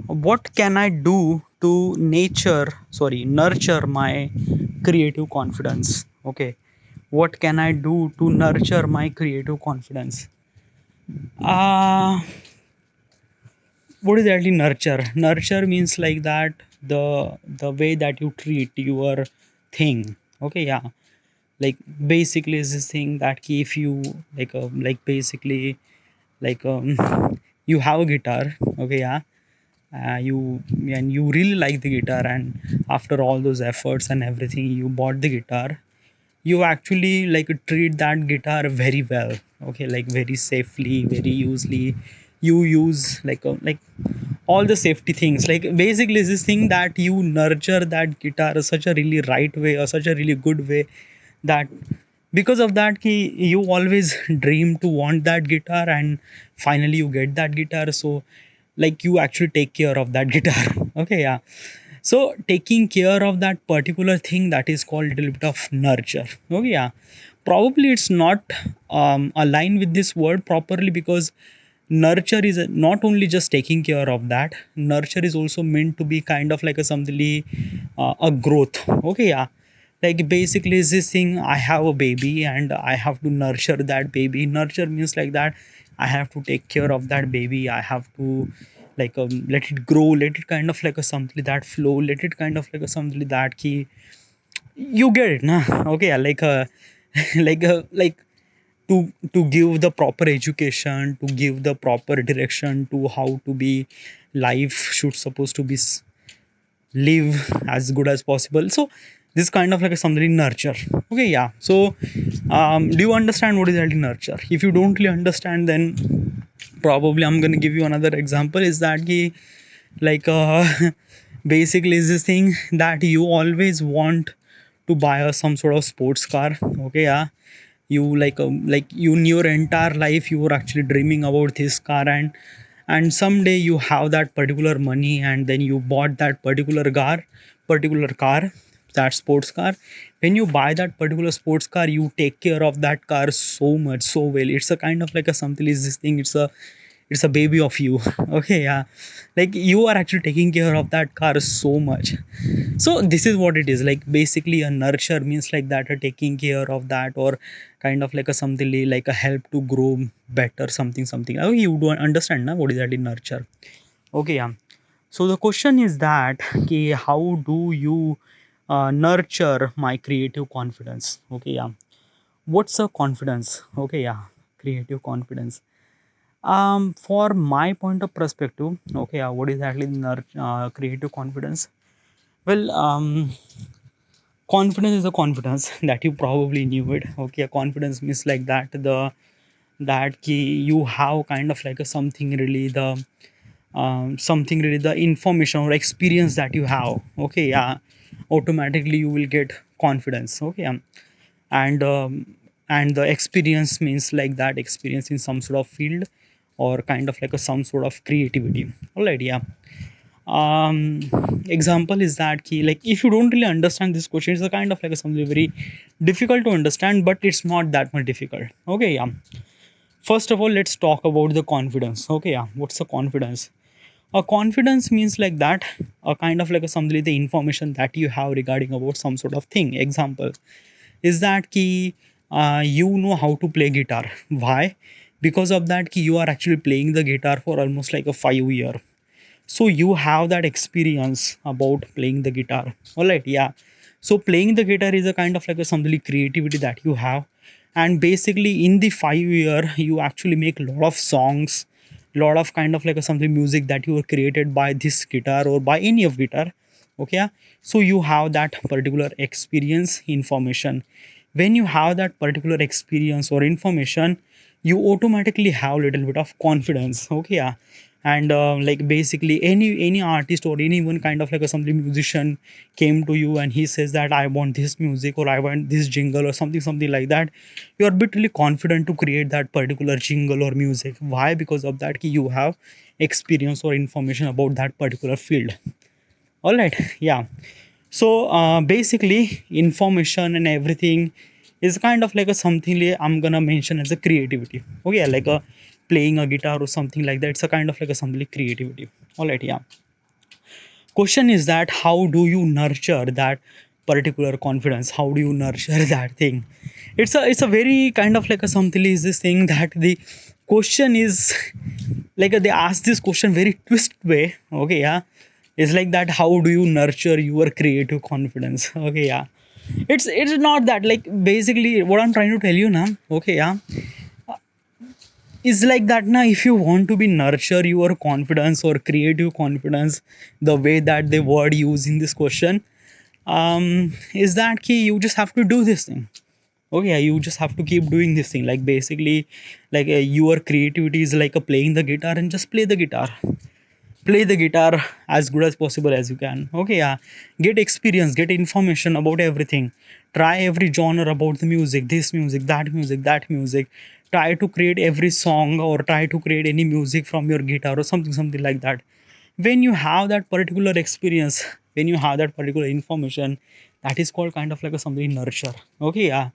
What can I do to nurture my creative confidence? Okay, what can I do to nurture my creative confidence? uh what is actually nurture means like that the way that you treat your thing. Okay, yeah, like basically is this thing that ki if you like basically like you have a guitar. Okay, yeah, you and you really like the guitar, and after all those efforts and everything you bought the guitar. You actually like treat that guitar very well. Okay, like very safely, very usually you use like all the safety things. Like basically is this thing that you nurture that guitar such a really right way or such a really good way, that because of that ki you always dream to want that guitar, and finally you get that guitar. So like you actually take care of that guitar. Okay, yeah. So taking care of that particular thing, that is called little bit of nurture. Okay, yeah. Probably it's not aligned with this word properly, because nurture is not only just taking care of that. Nurture is also meant to be kind of like a something, a growth. Okay, yeah. Like basically is this thing, I have a baby and I have to nurture that baby. Nurture means like that I have to take care of that baby. I have to let it grow, let it kind of like a something that flow, let it kind of like a something that key. You get it nah? Okay, yeah, like a like to give the proper education, to give the proper direction to how to be life should supposed to be live as good as possible. So this kind of like a something nurture. Okay, yeah. So do you understand what is actually nurture? If you don't really understand, then probably I'm gonna give you another example. Is that ki, like basically is this thing that you always want to buy some sort of sports car. Okay, yeah. You like you in your entire life you were actually dreaming about this car, and someday you have that particular money, and then you bought that particular car, that sports car. When you buy that particular sports car, you take care of that car so much, so well. It's a kind of like a something is this thing, it's a baby of you. Okay, yeah. Like you are actually taking care of that car so much. So this is what it is. Like basically a nurture means like that, a taking care of that, or kind of like a something like a help to grow better, something. Oh, you don't understand now what is that in nurture. Okay, yeah. So the question is that okay, how do you nurture my creative confidence? Okay, yeah. What's a confidence? Okay, yeah. Creative confidence. For my point of perspective, okay, yeah, what is actually creative confidence? Well, confidence is a confidence that you probably knew it. Okay, a confidence means like that that key you have kind of like a something really the information or experience that you have. Okay, yeah, automatically you will get confidence. Okay, and and the experience means like that experience in some sort of field, or kind of like a some sort of creativity. All right, yeah. um Example is that key, like if you don't really understand this question, it's a kind of like a something very difficult to understand, but it's not that much difficult. Okay, yeah. First of all, let's talk about the confidence. Okay, yeah. What's the confidence? A confidence means like that a kind of like a something the information that you have regarding about some sort of thing. Example is that key, you know how to play guitar. Why? Because of that key you are actually playing the guitar for almost like a 5 year. So you have that experience about playing the guitar. All right, yeah. So playing the guitar is a kind of like a something creativity that you have, and basically in the 5 year you actually make a lot of songs, lot of kind of like a something music that you were created by this guitar or by any of guitar. Okay, yeah. So you have that particular experience information. When you have that particular experience or information, you automatically have a little bit of confidence. Okay, yeah. And like basically any artist or anyone kind of like a something musician came to you and he says that I want this music or I want this jingle or something like that, you are a bit really confident to create that particular jingle or music. Why? Because of that you have experience or information about that particular field. All right, yeah. So basically information and everything is kind of like a something I'm gonna mention as a creativity. Okay, like a playing a guitar or something like that. It's a kind of like a something creativity. All right, yeah. Question is that how do you nurture that particular confidence? How do you nurture that thing? It's a very kind of like a something is this thing that the question is like they ask this question very twist way. Okay, yeah. It's like that. How do you nurture your creative confidence? Okay, yeah. It's not that like basically what I'm trying to tell you now. Okay, yeah, is like that now. If you want to be nurture your confidence or creative confidence, the way that the word used in this question, is that key. You just have to do this thing. Okay, yeah, you just have to keep doing this thing. Like basically, like your creativity is like a playing the guitar, and just play the guitar as good as possible as you can. Okay, yeah. Get experience, get information about everything. Try every genre about the music, this music, that music, that music. Try to create every song or try to create any music from your guitar or something like that. When you have that particular experience, when you have that particular information, that is called kind of like a something nurture. Okay, yeah.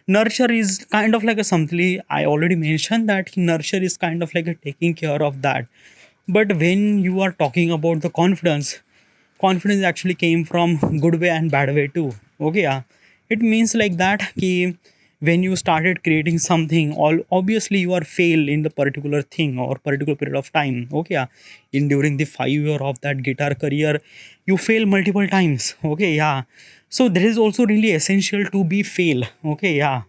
Nurture is kind of like a something I already mentioned that nurture is kind of like a taking care of that. But when you are talking about the confidence actually came from good way and bad way too. Okay, yeah. It means like that ki when you started creating something, all obviously you are fail in the particular thing or particular period of time. Okay, yeah. In during the 5 year of that guitar career, you fail multiple times. Okay, yeah. So that is also really essential to be fail. Okay, yeah.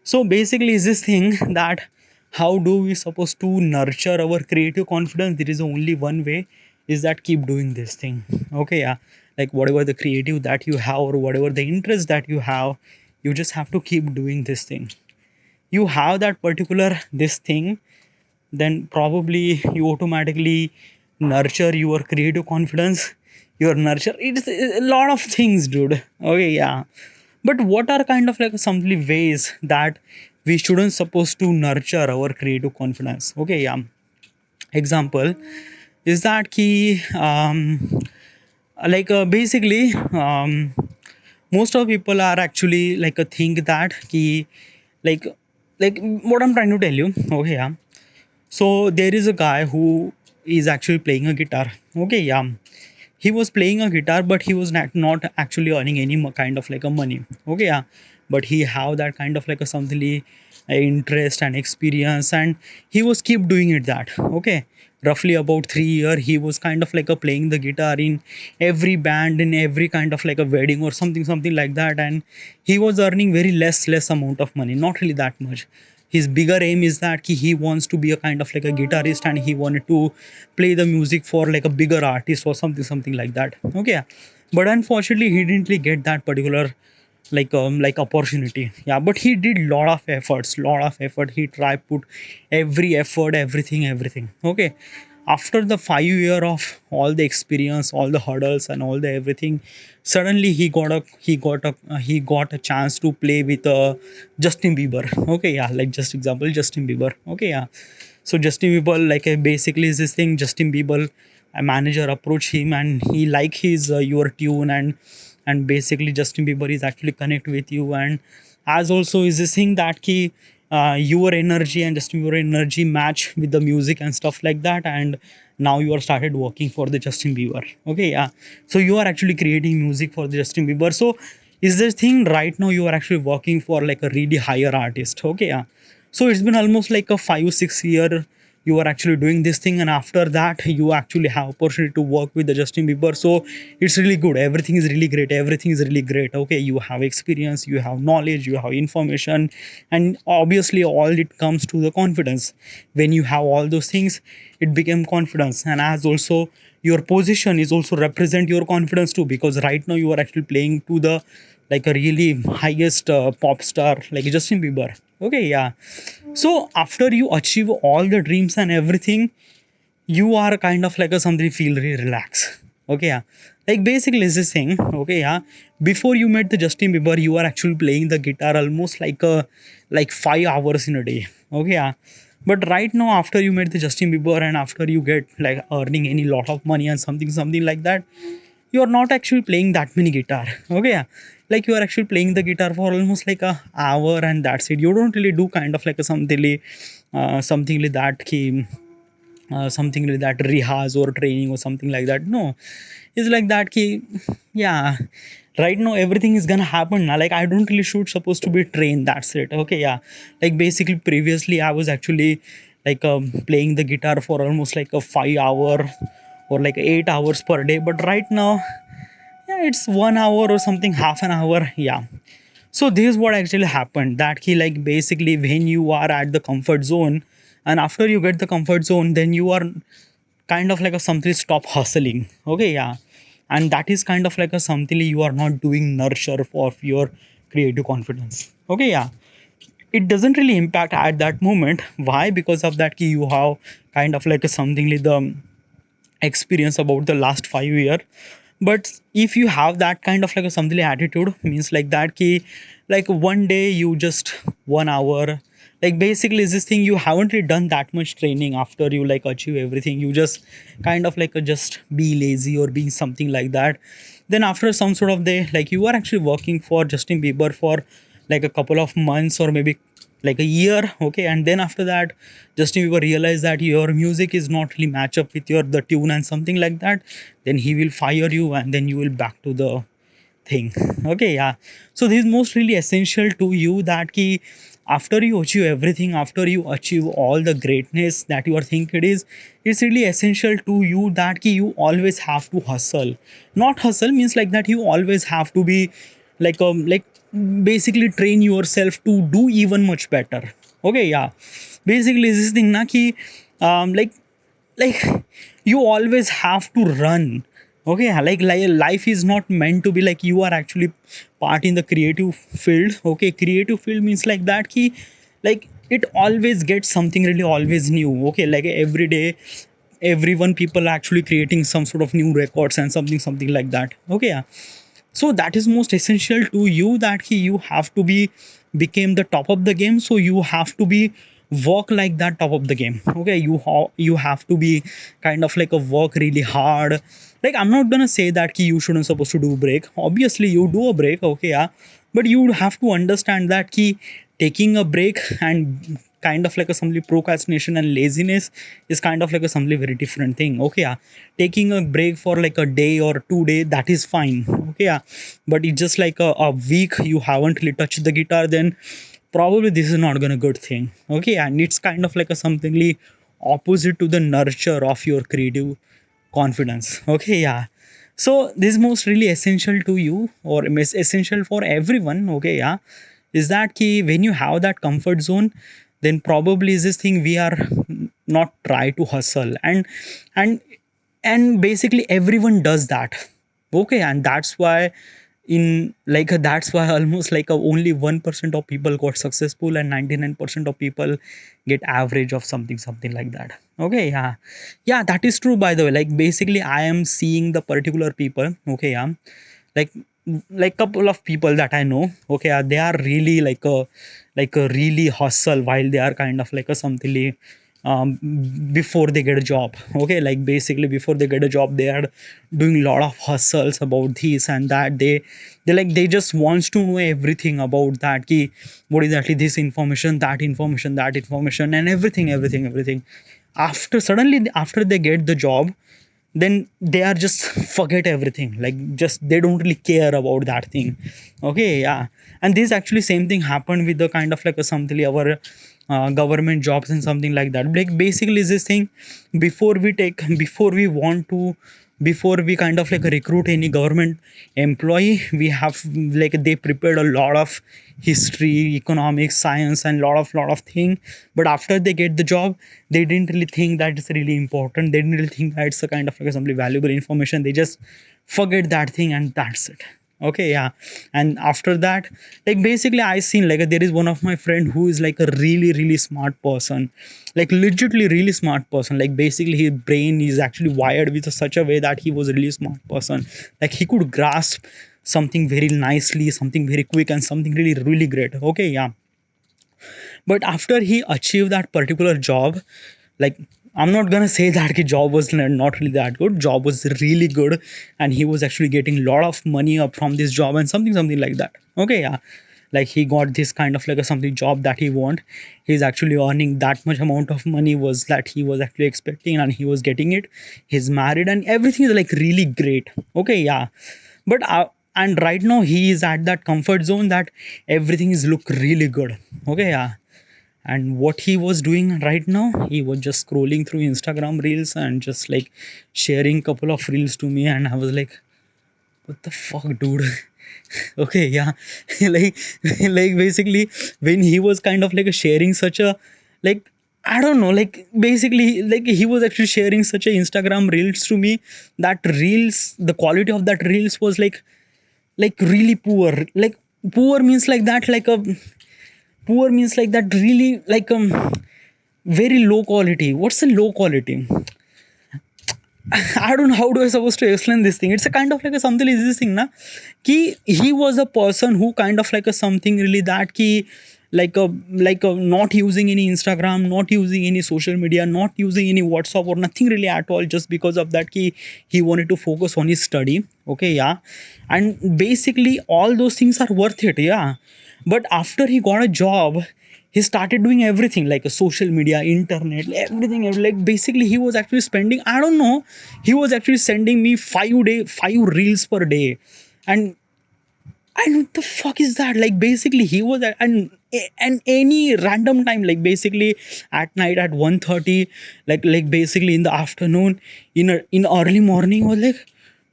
So basically is this thing that how do we supposed to nurture our creative confidence? There is only one way, is that keep doing this thing. Okay, yeah. Like whatever the creative that you have or whatever the interest that you have, you just have to keep doing this thing. You have that particular this thing, then probably you automatically nurture your creative confidence. Your nurture it's a lot of things, dude. Okay, yeah. But what are kind of like some ways that we shouldn't supposed to nurture our creative confidence? Okay, yeah. Example is that key like basically most of people are actually like a think that key like like what I'm trying to tell you. Okay, yeah. So there is a guy who is actually playing a guitar. Okay, yeah. He was playing a guitar, but he was not actually earning any kind of like a money. Okay, yeah. But he have that kind of like a something interest and experience, and he was keep doing it that. Okay, roughly about 3 year he was kind of like a playing the guitar in every band, in every kind of like a wedding or something like that, and he was earning very less amount of money, not really that much. His bigger aim is that he wants to be a kind of like a guitarist, and he wanted to play the music for like a bigger artist or something like that. Okay, but unfortunately he didn't really get that particular like opportunity. Yeah, but he did lot of effort. He tried put every effort, everything. Okay, after the 5 year of all the experience, all the hurdles and all the everything, suddenly he got a chance to play with Justin Bieber. Okay, yeah, like just example Justin Bieber. Okay, yeah. So Justin Bieber like basically is this thing. Justin Bieber, a manager approached him and he like his your tune, and basically Justin Bieber is actually connect with you, and as also is this thing that key your energy and Justin Bieber energy match with the music and stuff like that, and now you are started working for the Justin Bieber. Okay, yeah. So you are actually creating music for the Justin Bieber. So is this thing right now you are actually working for like a really higher artist. Okay, yeah. So it's been almost like a 5 6 year you are actually doing this thing, and after that you actually have opportunity to work with the Justin Bieber. So it's really good, everything is really great, everything is really great. Okay, you have experience, you have knowledge, you have information, and obviously all it comes to the confidence. When you have all those things, it became confidence, and as also your position is also represent your confidence too, because right now you are actually playing to the like a really highest pop star like Justin Bieber. Okay, yeah. So after you achieve all the dreams and everything, you are kind of like a somebody feel really relaxed. Okay, yeah. Like basically is this thing. Okay, yeah. Before you met the Justin Bieber, you are actually playing the guitar almost like 5 hours in a day. Okay, yeah. But right now, after you met the Justin Bieber and after you get like earning any lot of money and something like that, you are not actually playing that many guitar. Okay, yeah. Like you are actually playing the guitar for almost like a hour and that's it. You don't really do kind of like a something something like that something like that rehas or training or something like that. No, it's like that yeah, right now everything is gonna happen now. Like I don't really shoot supposed to be trained, that's it. Okay, yeah. Like basically previously I was actually like playing the guitar for almost like a 5 hour or like 8 hours per day, but right now, yeah, it's 1 hour or something, half an hour, yeah. So this is what actually happened, that like basically when you are at the comfort zone, and after you get the comfort zone, then you are kind of like a something stop hustling. Okay, yeah. And that is kind of like a something you are not doing nurture of your creative confidence. Okay, yeah. It doesn't really impact at that moment. Why? Because of that you have kind of like a something like the experience about the last 5 year. But if you have that kind of like a something attitude, means like that like one day you just 1 hour, like basically is this thing you haven't really done that much training. After you like achieve everything, you just kind of like just be lazy or being something like that. Then after some sort of day, like you are actually working for Justin Bieber for like a couple of months or maybe like a year. Okay, and then after that Justin Bieber realize that your music is not really match up with your the tune and something like that. Then he will fire you and then you will back to the thing. Okay, yeah. So this is most really essential to you, that key after you achieve everything, after you achieve all the greatness that you are think it is, it's really essential to you that key you always have to hustle. Not hustle means like that you always have to be like basically train yourself to do even much better. Okay, yeah. Basically this thing na ki like you always have to run. Okay, like life is not meant to be like you are actually part in the creative field. Okay, creative field means like that ki like it always gets something really always new. Okay, like every day everyone people are actually creating some sort of new records and something like that. Okay, yeah. So that is most essential to you, that you have to be became the top of the game. So you have to be work like that top of the game. Okay, you have to be kind of like a work really hard. Like I'm not gonna say that you shouldn't supposed to do break. Obviously you do a break. Okay, yeah. But you have to understand that taking a break and kind of like a simply procrastination and laziness is kind of like a simply very different thing. Okay, yeah. Taking a break for like a day or 2 day, that is fine. Okay, yeah. But it's just like a week you haven't really touched the guitar, then probably this is not gonna good thing. Okay, and it's kind of like a somethingly opposite to the nurture of your creative confidence. Okay, yeah. So this is most really essential to you, or is essential for everyone. Okay, yeah. Is that key when you have that comfort zone, then probably is this thing we are not try to hustle. And and basically everyone does that. Okay, and that's why in like that's why almost like only 1% of people got successful and 99% of people get average of something like that. Okay, yeah. Yeah, that is true, by the way. Like basically I am seeing the particular people. Okay, yeah. like like couple of people that I know. Okay, they are really like a really hustle while they are kind of like a something before they get a job. Okay, like basically before they get a job they are doing a lot of hustles about this and that. They just wants to know everything about that key, what is actually this information, that information, and everything. After suddenly after they get the job, then they are just forget everything, like just they don't really care about that thing. Okay, yeah. And this actually same thing happened with the kind of like a something our government jobs and something like that. Like basically is this thing, before we want to, before we kind of like recruit any government employee, we have like they prepared a lot of history, economics, science, and lot of thing. But after they get the job, they didn't really think that it's really important, they didn't really think that it's a kind of like some valuable information. They just forget that thing and that's it. Okay, yeah. And after that, like basically I seen like there is one of my friend who is like a really smart person, like legitimately really smart person. Like basically his brain is actually wired with such a way that he was a really smart person. Like he could grasp something very nicely, something very quick, and something really great. Okay, yeah. But after he achieved that particular job, like I'm not gonna say that his job was not really that good. Job was really good, and he was actually getting a lot of money up from this job and something like that. Okay, yeah. like he got this kind of like a something job that he want. He's actually earning that much amount of money was that he was actually expecting, and he was getting it. He's married and everything is like really great. Okay, yeah. But and right now he is at that comfort zone that everything is look really good. Okay, yeah. And what he was doing right now, he was just scrolling through Instagram reels and just like sharing couple of reels to me, and I was like, what the fuck, dude? Okay, yeah. like like basically when he was kind of like sharing such a, like, I don't know, like basically like he was actually sharing such a Instagram reels to me, that reels, the quality of that reels was like really poor. Like poor means like that, like a poor means like that really like very low quality. What's the low quality? I don't know how do I supposed to explain this thing. It's a kind of like a something is this thing, na? Ki he was a person who kind of like a something really that ki like a not using any Instagram, not using any social media, not using any WhatsApp or nothing really at all, just because of that ki he wanted to focus on his study. Okay, yeah. And basically all those things are worth it, yeah. But after he got a job, he started doing everything like a social media, internet, everything. Like basically he was actually spending, I don't know, he was actually sending me 5 reels per day. And and what the fuck is that? Like basically he was at, and any random time, like basically at night at 1:30, like basically in the afternoon, in early morning, was like,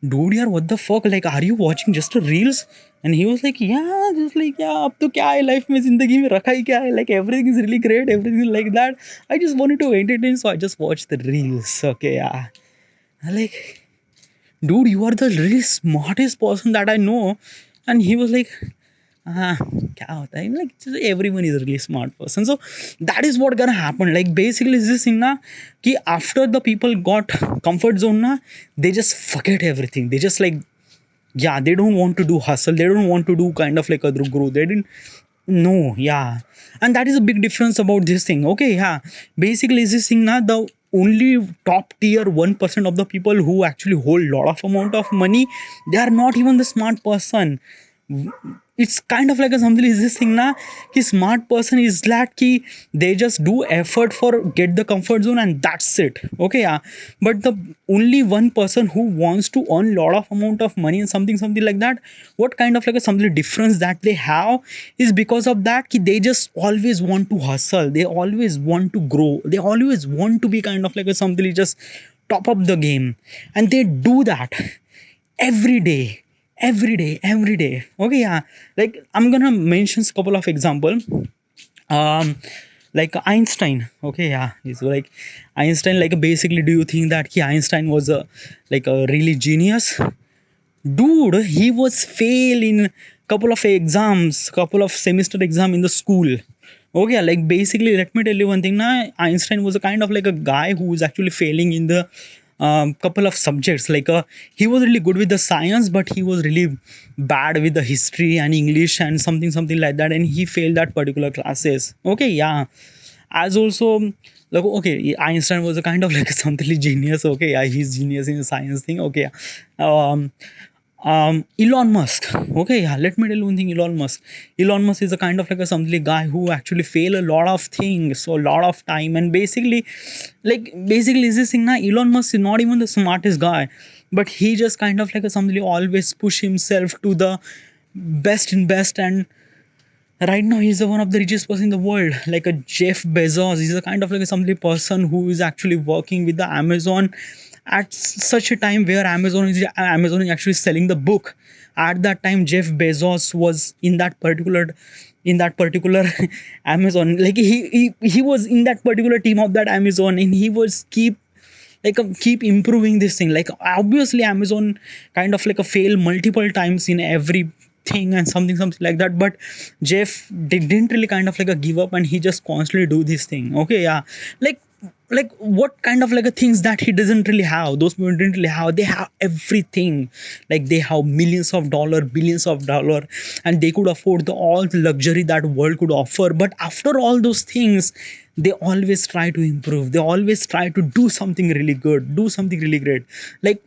dude, yaar, what the fuck, like, are you watching just a reels? And he was like, yeah, just like, yeah, अब तो क्या है life में, जिंदगी में रखा ही क्या है, like everything is really great, everything is like that. I just wanted to entertain, so I just watched the reels. Okay, yeah. Like, dude, you are the really smartest person that I know. And he was like, kya hota hai? Like, everyone is a really smart person. So that is what gonna happen. Like basically is this thing na, ki after the people got comfort zone na, they just forget everything. They just like, yeah, they don't want to do hustle, they don't want to do kind of like a growth, they didn't know, yeah. And that is a big difference about this thing. Okay, yeah. Basically is this thing na, the only top tier 1% of the people who actually hold lot of amount of money, they are not even the smart person. It's kind of like a something is this thing na, ki smart person is that ki they just do effort for get the comfort zone and that's it. Okay, yeah. But the only one person who wants to earn lot of amount of money and something like that, what kind of like a something difference that they have is because of that ki they just always want to hustle, they always want to grow, they always want to be kind of like a something just top up the game, and they do that every day, every day. Okay, yeah. Like I'm gonna mention a couple of example. um like Einstein. Okay, yeah. He's like Einstein, like basically do you think that Einstein was a like a really genius? Dude, he was fail in couple of exams, couple of semester exam in the school. Okay, like basically let me tell you one thing na, Einstein was a kind of like a guy who was actually failing in the couple of subjects. Like he was really good with the science, but he was really bad with the history and English and something like that, and he failed that particular classes. Okay, yeah. As also, like, okay, Einstein was a kind of like a something genius. Okay, yeah, he's genius in the science thing. Okay, yeah. Elon Musk. Okay, yeah, let me tell you one thing. Elon Musk is a kind of like a something guy who actually fail a lot of things, so a lot of time. And basically, like basically is this thing now, Elon Musk is not even the smartest guy, but he just kind of like a something always push himself to the best in best. And right now he's the one of the richest person in the world, like a Jeff Bezos. He's a kind of like a somebody person who is actually working with the Amazon at such a time where Amazon is actually selling the book. At that time Jeff Bezos was in that particular Amazon. Like he was in that particular team of that Amazon, and he was keep improving this thing. Like obviously Amazon kind of like a fail multiple times in every thing and something like that, but Jeff didn't really kind of like a give up, and he just constantly do this thing. Okay, yeah. Like like what kind of like a things that he doesn't really have, those people didn't really have, they have everything. Like they have millions of dollar, billions of dollar, and they could afford all the luxury that world could offer. But after all those things, they always try to improve, they always try to do something really good, do something really great. Like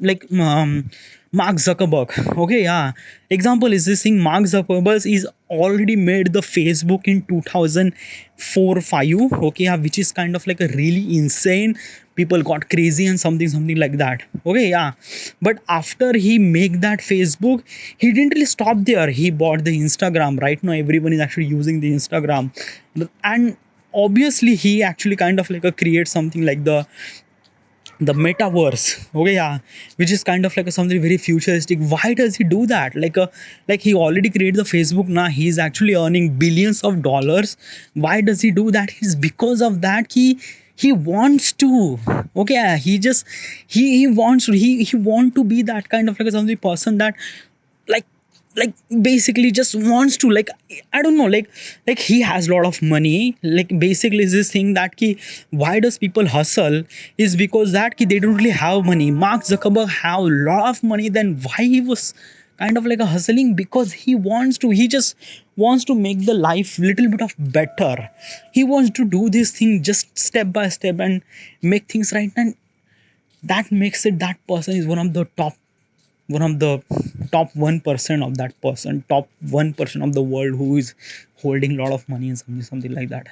Mark Zuckerberg. Okay, yeah. Example is this thing. Mark Zuckerberg is already made the Facebook in 2004 5. Okay, yeah, which is kind of like a really insane. People got crazy and something like that. Okay, yeah. But after he make that Facebook, he didn't really stop there. He bought the Instagram. Right now, everyone is actually using the Instagram, and obviously he actually kind of like a create something like the metaverse. Okay, yeah, which is kind of like a something very futuristic. Why does he do that? Like he already created the Facebook. Now he's actually earning billions of dollars. Why does he do that? It's because of that he wants to. Okay, yeah, he just he wants to, he want to be that kind of like a something person that like like basically just wants to, like, I don't know, like he has a lot of money. Like basically is this thing that ki, why does people hustle is because that ki, they don't really have money. Mark Zuckerberg have a lot of money, then why he was kind of like a hustling? Because he wants to, he just wants to make the life little bit of better. He wants to do this thing just step by step and make things right. And that makes it, that person is one of the top, one of the top 1% of that person, top 1% of the world who is holding a lot of money and something like that.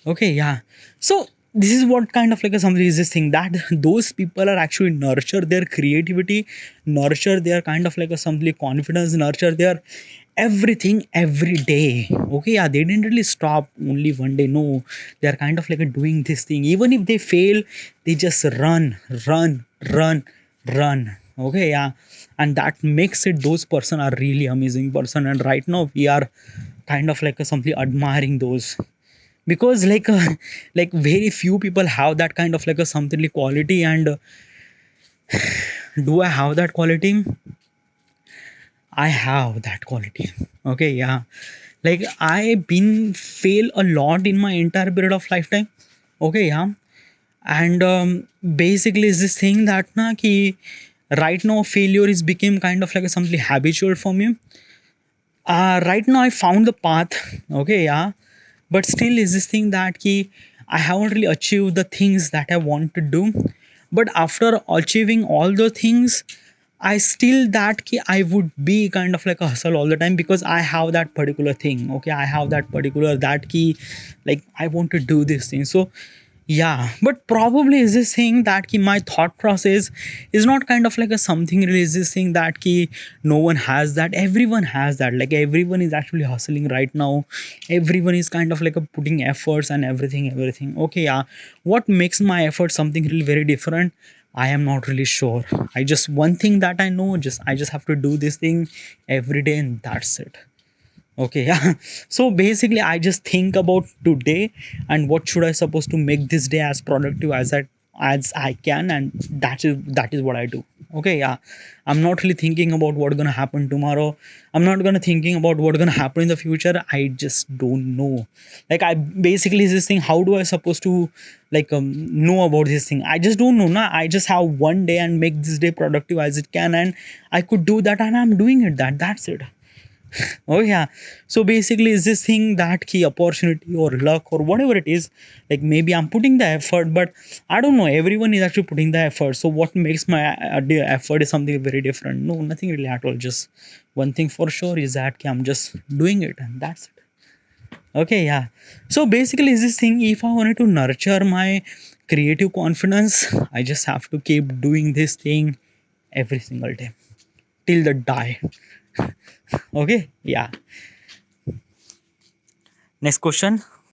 Okay, yeah. So this is what kind of like a somebody is this thing, that those people are actually nurture their creativity, nurture their kind of like a something confidence, nurture their everything every day. Okay, yeah, they didn't really stop only one day. No, they're kind of like a doing this thing. Even if they fail, they just run. Okay, yeah. And that makes it, those person are really amazing person. And right now we are kind of like a something admiring those, because like very few people have that kind of like a something quality. And do I have that quality? I have that quality. Okay, yeah. Like I been fail a lot in my entire period of lifetime. Okay, yeah. And basically is this thing that na ki right now failure is became kind of like a something habitual for me. Right now I found the path. Okay, yeah. But still is this thing that ki I haven't really achieved the things that I want to do. But after achieving all the things, I still that ki I would be kind of like a hustle all the time, because I have that particular thing. Okay, I have that particular that ki, like I want to do this thing. So yeah, but probably is this thing that ki my thought process is not kind of like a something really is this thing that ki no one has that, everyone has that. Like everyone is actually hustling right now, everyone is kind of like a putting efforts and everything. Okay, yeah. What makes my effort something really very different, I am not really sure. I just, one thing that I know, just I just have to do this thing every day and that's it. Okay, yeah. So basically I just think about today and what should I supposed to make this day as productive as I can, and that is what I do. Okay, yeah. I'm not really thinking about what's gonna happen tomorrow. I'm not gonna thinking about what's gonna happen in the future. I just don't know. Like I basically is this thing, how do I supposed to like know about this thing? I just don't know. Nah, I just have one day and make this day productive as it can, and I could do that and I'm doing it. That's it. Oh yeah. So basically is this thing that key opportunity or luck or whatever it is, like maybe I'm putting the effort, but I don't know, everyone is actually putting the effort. So what makes my effort is something very different. No, nothing really at all. Just one thing for sure is that key, I'm just doing it and that's it. Okay, yeah. So basically is this thing, if I wanted to nurture my creative confidence, I just have to keep doing this thing every single day till the die. Okay, yeah. Next question.